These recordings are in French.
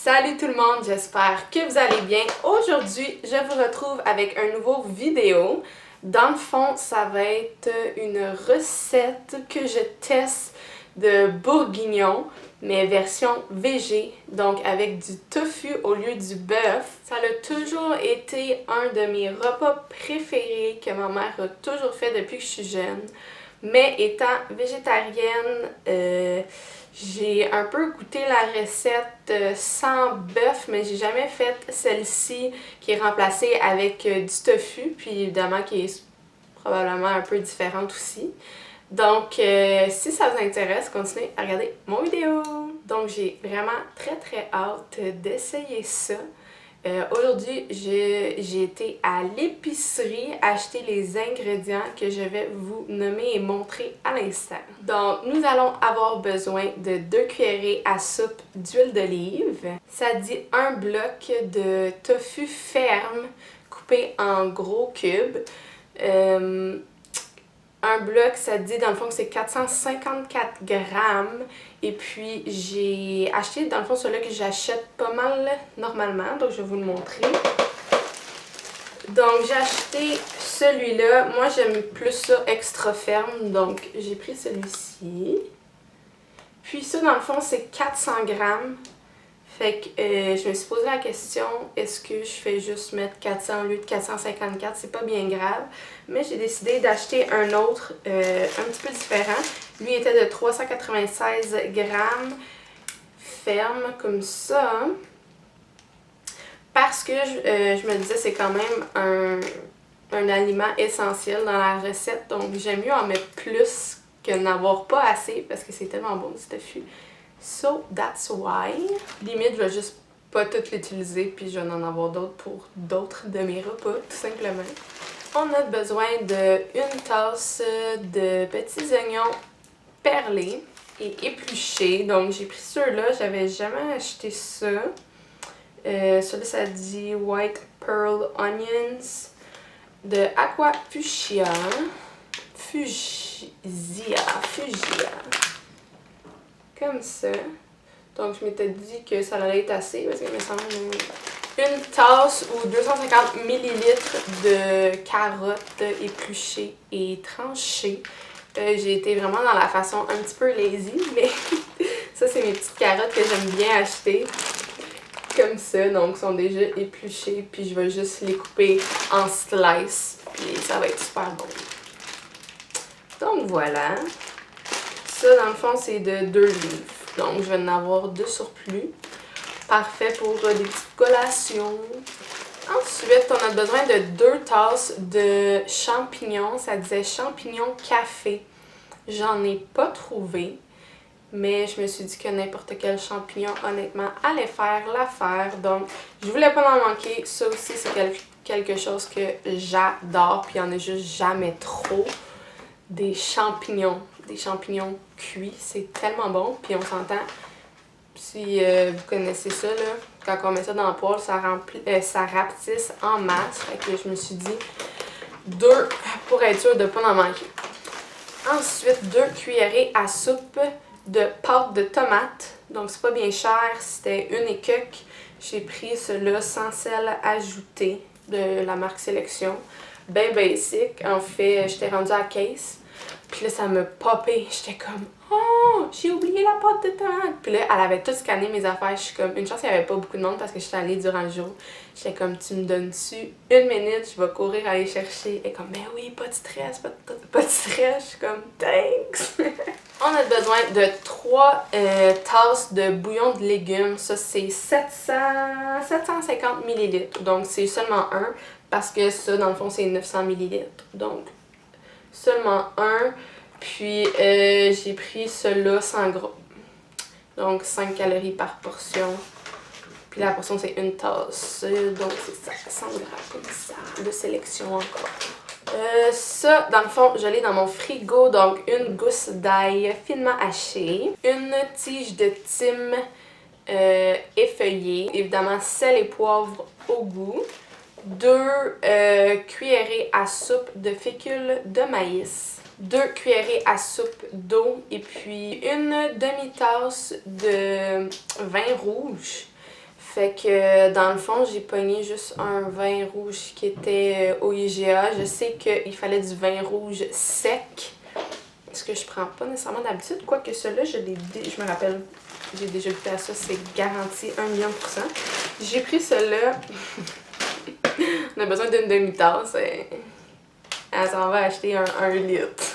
Salut tout le monde, j'espère que vous allez bien. Aujourd'hui, je vous retrouve avec un nouveau vidéo. Dans le fond, ça va être une recette que je teste de bourguignon, mais version végé, donc avec du tofu au lieu du bœuf. Ça a toujours été un de mes repas préférés que ma mère a toujours fait depuis que je suis jeune. Mais étant végétarienne, j'ai un peu goûté la recette sans bœuf, mais j'ai jamais fait celle-ci qui est remplacée avec du tofu, puis évidemment qui est probablement un peu différente aussi. Donc, si ça vous intéresse, continuez à regarder mon vidéo! Donc, j'ai vraiment très hâte d'essayer ça. Aujourd'hui, j'ai été à l'épicerie acheter les ingrédients que je vais vous nommer et montrer à l'instant. Donc, nous allons avoir besoin de 2 cuillerées à soupe d'huile d'olive. Ça dit un bloc de tofu ferme coupé en gros cubes. Un bloc, ça dit dans le fond que c'est 454 grammes. Et puis j'ai acheté dans le fond celui-là que j'achète pas mal normalement. Donc je vais vous le montrer. Donc j'ai acheté celui-là. Moi j'aime plus ça extra ferme. Donc j'ai pris celui-ci. Puis ça dans le fond c'est 400 grammes. Fait que je me suis posé la question, est-ce que je fais juste mettre 400 au lieu de 454? C'est pas bien grave. Mais j'ai décidé d'acheter un autre un petit peu différent. Lui était de 396 grammes, ferme comme ça. Parce que je me disais c'est quand même un aliment essentiel dans la recette. Donc j'aime mieux en mettre plus que n'avoir pas assez parce que c'est tellement bon ce tofu. So that's why. Limite, je vais juste pas tout l'utiliser puis je vais en avoir d'autres pour d'autres de mes repas, tout simplement. On a besoin de une tasse de petits oignons perlés et épluchés. Donc j'ai pris ceux-là, j'avais jamais acheté ça. Celui-là, ça dit White Pearl Onions de Aqua Fuchsia. Fuchsia. Comme ça. Donc, je m'étais dit que ça allait être assez parce qu'il me semble une tasse ou 250 ml de carottes épluchées et tranchées. J'ai été vraiment dans la façon un petit peu lazy, mais ça, c'est mes petites carottes que j'aime bien acheter. Comme ça, donc, sont déjà épluchées. Puis, je vais juste les couper en slices. Puis, ça va être super bon. Donc, voilà. Ça, dans le fond, c'est de 2 livres. Donc, je vais en avoir 2 surplus. Parfait pour des petites collations. Ensuite, on a besoin de 2 tasses de champignons. Ça disait champignons café. J'en ai pas trouvé. Mais je me suis dit que n'importe quel champignon, honnêtement, allait faire l'affaire. Donc, je voulais pas en manquer. Ça aussi, c'est quelque chose que j'adore. Puis, il n'y en a juste jamais trop. Des champignons cuits, c'est tellement bon. Puis on s'entend, si vous connaissez ça, là, quand on met ça dans le poêle, ça rapetisse en masse. Fait que je me suis dit 2 pour être sûr de ne pas en manquer. Ensuite, 2 cuillerées à soupe de pâte de tomate. Donc c'est pas bien cher, c'était 1 et quelques. J'ai pris cela sans sel ajouté de la marque Sélection. Ben basic. En fait, j'étais rendue à la caisse. Puis là, ça m'a popé. J'étais comme, oh, j'ai oublié la pâte de tomate. Puis là, elle avait tout scanné mes affaires. Je suis comme, une chance qu'il n'y avait pas beaucoup de monde parce que j'étais allée durant le jour. J'étais comme, tu me donnes-tu 1 minute, je vais courir aller chercher. Et comme, mais oui, pas de stress, pas de stress. Je suis comme, thanks. On a besoin de 3 tasses de bouillon de légumes. Ça, c'est 750 ml. Donc, c'est seulement un parce que ça, dans le fond, c'est 900 ml. Donc, seulement un. Puis, j'ai pris cela sans gras. Donc, 5 calories par portion. Puis, la portion, c'est 1 tasse. Donc, c'est ça, 100 grammes comme ça. De sélection encore. Ça, dans le fond, je l'ai dans mon frigo. Donc, 1 gousse d'ail finement hachée. 1 tige de thym effeuillée. Évidemment, sel et poivre au goût. 2 cuillerées à soupe de fécule de maïs. 2 cuillerées à soupe d'eau. Et puis, 1 demi-tasse de vin rouge. Fait que dans le fond, j'ai pogné juste un vin rouge qui était au IGA. Je sais qu'il fallait du vin rouge sec. Ce que je prends pas nécessairement d'habitude. Quoique celui-là, je me rappelle, j'ai déjà goûté à ça, c'est garanti 1 000 000%. J'ai pris celui-là. On a besoin d'une demi-tasse. Elle s'en va acheter un litre.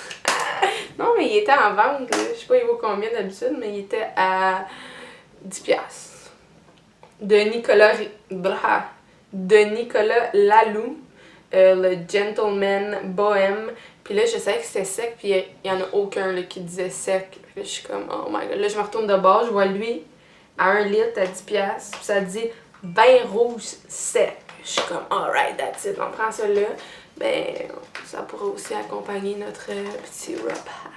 Non, mais il était en vente. Là. Je sais pas il vaut combien d'habitude, mais il était à 10$. De Nicolas Laloux, le Gentleman Bohème. Puis là, je savais que c'était sec, puis il y en a aucun là, qui disait sec. Puis là, je suis comme, oh my god. Là, je me retourne de bord, je vois lui à 1 litre à 10$, puis ça dit vin rouge sec. Je suis comme, alright, that's it, on prend ça là. Ben, ça pourrait aussi accompagner notre petit repas.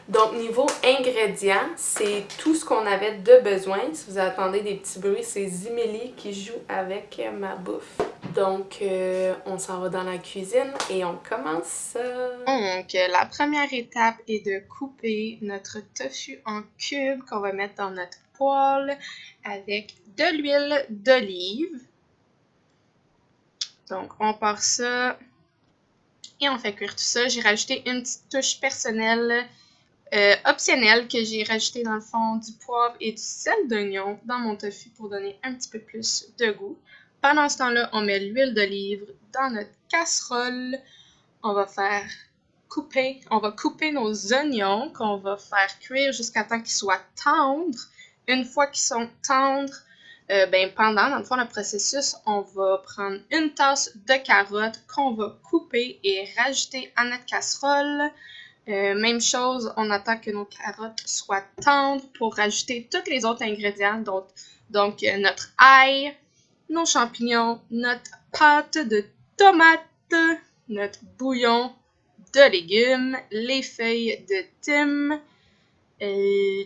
Donc, niveau ingrédients, c'est tout ce qu'on avait de besoin. Si vous attendez des petits bruits, c'est Zimélie qui joue avec ma bouffe. Donc, on s'en va dans la cuisine et on commence. Donc, la première étape est de couper notre tofu en cubes qu'on va mettre dans notre poêle avec de l'huile d'olive. Donc, on part ça et on fait cuire tout ça. J'ai rajouté une petite touche personnelle optionnelle que j'ai rajouté dans le fond du poivre et du sel d'oignon dans mon tofu pour donner un petit peu plus de goût. Pendant ce temps-là, on met l'huile d'olive dans notre casserole. On va couper nos oignons qu'on va faire cuire jusqu'à temps qu'ils soient tendres. Une fois qu'ils sont tendres, pendant le fond, le processus, on va prendre une tasse de carottes qu'on va couper et rajouter à notre casserole. Même chose, on attend que nos carottes soient tendres pour rajouter tous les autres ingrédients. Donc notre ail, nos champignons, notre pâte de tomate, notre bouillon de légumes, les feuilles de thym.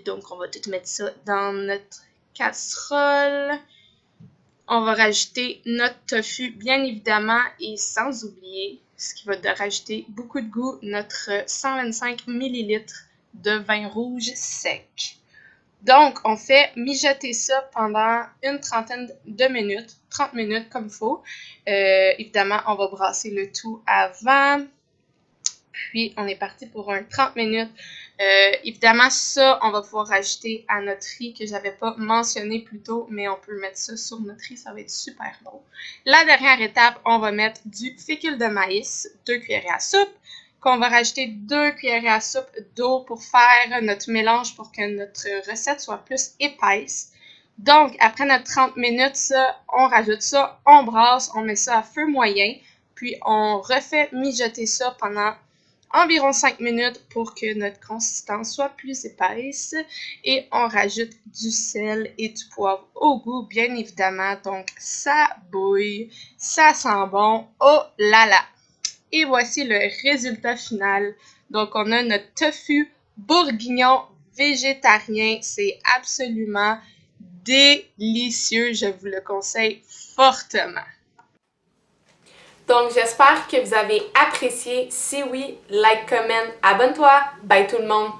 Donc on va tout mettre ça dans notre casserole. On va rajouter notre tofu, bien évidemment, et sans oublier, ce qui va rajouter beaucoup de goût, notre 125 ml de vin rouge sec. Donc, on fait mijoter ça pendant une trentaine de minutes, 30 minutes comme il faut. Évidemment, on va brasser le tout avant. Puis, on est parti pour un 30 minutes. Évidemment, ça, on va pouvoir rajouter à notre riz que j'avais pas mentionné plus tôt, mais on peut mettre ça sur notre riz, ça va être super bon. La dernière étape, on va mettre du fécule de maïs, 2 cuillerées à soupe, qu'on va rajouter 2 cuillerées à soupe d'eau pour faire notre mélange pour que notre recette soit plus épaisse. Donc, après notre 30 minutes, ça, on rajoute ça, on brasse, on met ça à feu moyen, puis on refait mijoter ça pendant environ 5 minutes pour que notre consistance soit plus épaisse et on rajoute du sel et du poivre au goût, bien évidemment. Donc, ça bouille, ça sent bon, oh là là! Et voici le résultat final. Donc, on a notre tofu bourguignon végétarien. C'est absolument délicieux. Je vous le conseille fortement. Donc, j'espère que vous avez apprécié. Si oui, like, comment, abonne-toi. Bye tout le monde!